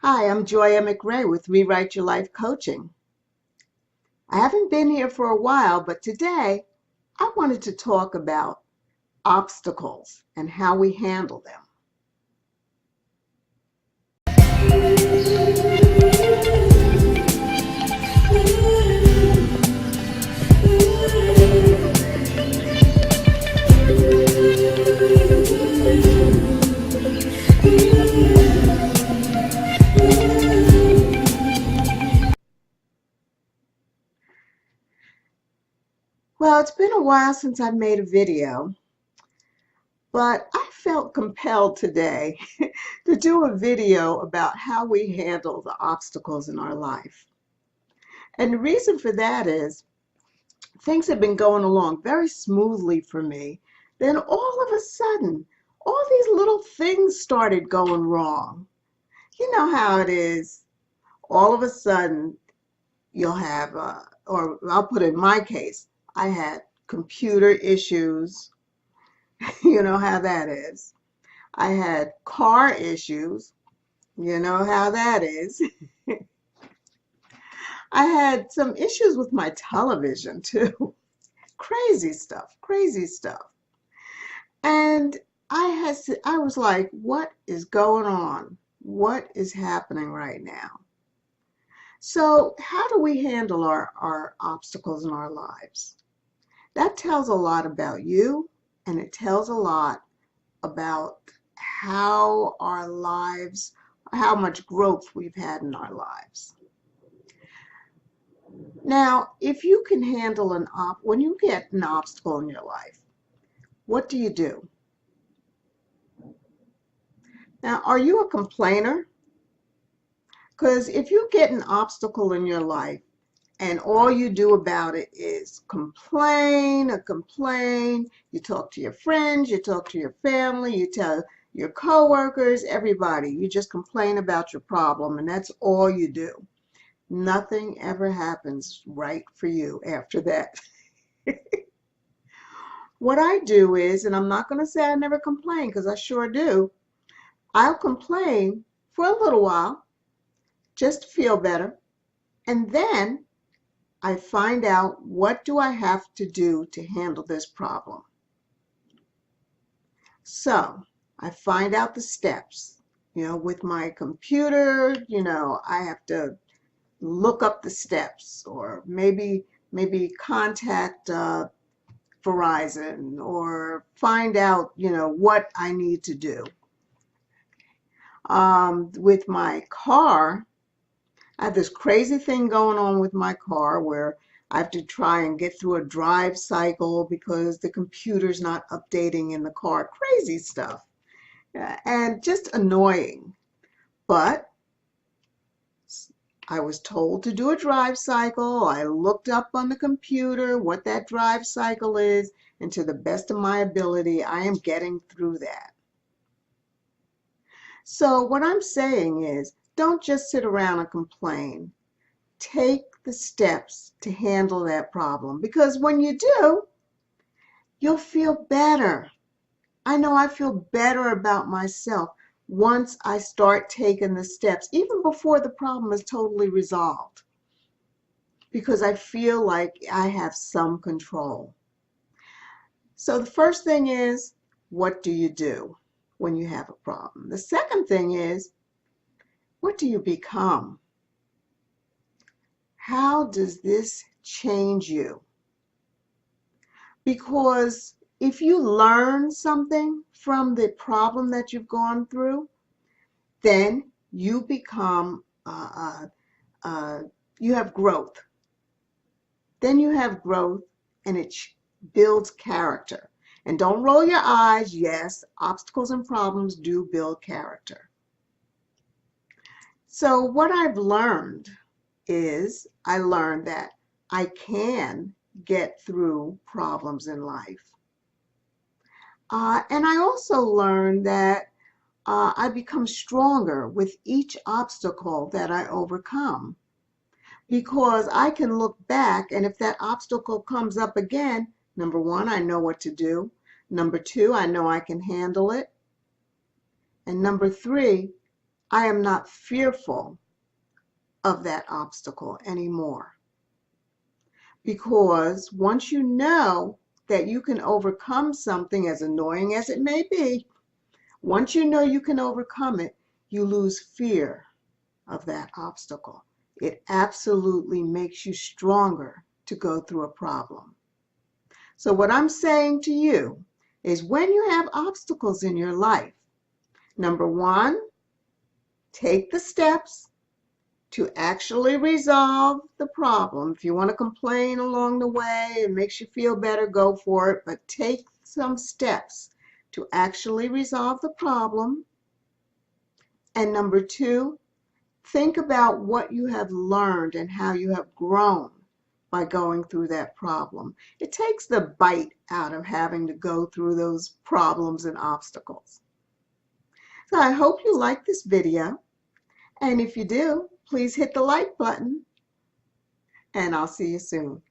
Hi, I'm Gioya McRae with Rewrite Your Life Coaching. I haven't been here for a while, but today I wanted to talk about obstacles and how we handle them. Well, it's been a while since I've made a video, but I felt compelled today to do a video about how we handle the obstacles in our life. And the reason for that is things have been going along very smoothly for me. Then all of a sudden, all these little things started going wrong. You know how it is. All of a sudden, you'll have, or I'll put it in my case, I had computer issues. You know how that is. I had car issues. You know how that is. I had some issues with my television too. Crazy stuff, crazy stuff. And I was like, what is going on? What is happening right now? So how do we handle our obstacles in our lives? That tells a lot about you, and it tells a lot about how our lives, how much growth we've had in our lives. Now, if you can handle when you get an obstacle in your life, what do you do? Now, are you a complainer? Because if you get an obstacle in your life and all you do about it is complain, you talk to your friends, you talk to your family, you tell your coworkers, everybody, you just complain about your problem and that's all you do. Nothing ever happens right for you after that. What I do is, and I'm not going to say I never complain because I sure do, I'll complain for a little while just to feel better, and then I find out what do I have to do to handle this problem. So I find out the steps. With my computer, I have to look up the steps, or maybe contact Verizon, or find out, what I need to do. With my car, I have this crazy thing going on with my car where I have to try and get through a drive cycle because the computer's not updating in the car. Crazy stuff. And just annoying. But I was told to do a drive cycle. I looked up on the computer what that drive cycle is, and to the best of my ability, I am getting through that. So what I'm saying is, don't just sit around and complain. Take the steps to handle that problem, because when you do, you'll feel better. I know I feel better about myself once I start taking the steps, even before the problem is totally resolved, because I feel like I have some control. So the first thing is, what do you do when you have a problem? The second thing is, what do you become? How does this change you? Because if you learn something from the problem that you've gone through, then you become, you have growth. Then you have growth, and it builds character. And don't roll your eyes. Yes, obstacles and problems do build character. So what I've learned is, I learned that I can get through problems in life. And I also learned that I become stronger with each obstacle that I overcome, because I can look back, and if that obstacle comes up again, number one, I know what to do. Number two, I know I can handle it. And number three, I am not fearful of that obstacle anymore. Because once you know that you can overcome something, as annoying as it may be, once you know you can overcome it, you lose fear of that obstacle. It absolutely makes you stronger to go through a problem. So what I'm saying to you is, when you have obstacles in your life, number one, take the steps to actually resolve the problem. If you want to complain along the way, it makes you feel better, go for it, but take some steps to actually resolve the problem. And number two, think about what you have learned and how you have grown by going through that problem. It takes the bite out of having to go through those problems and obstacles. So I hope you like this video. And if you do, please hit the like button. And I'll see you soon.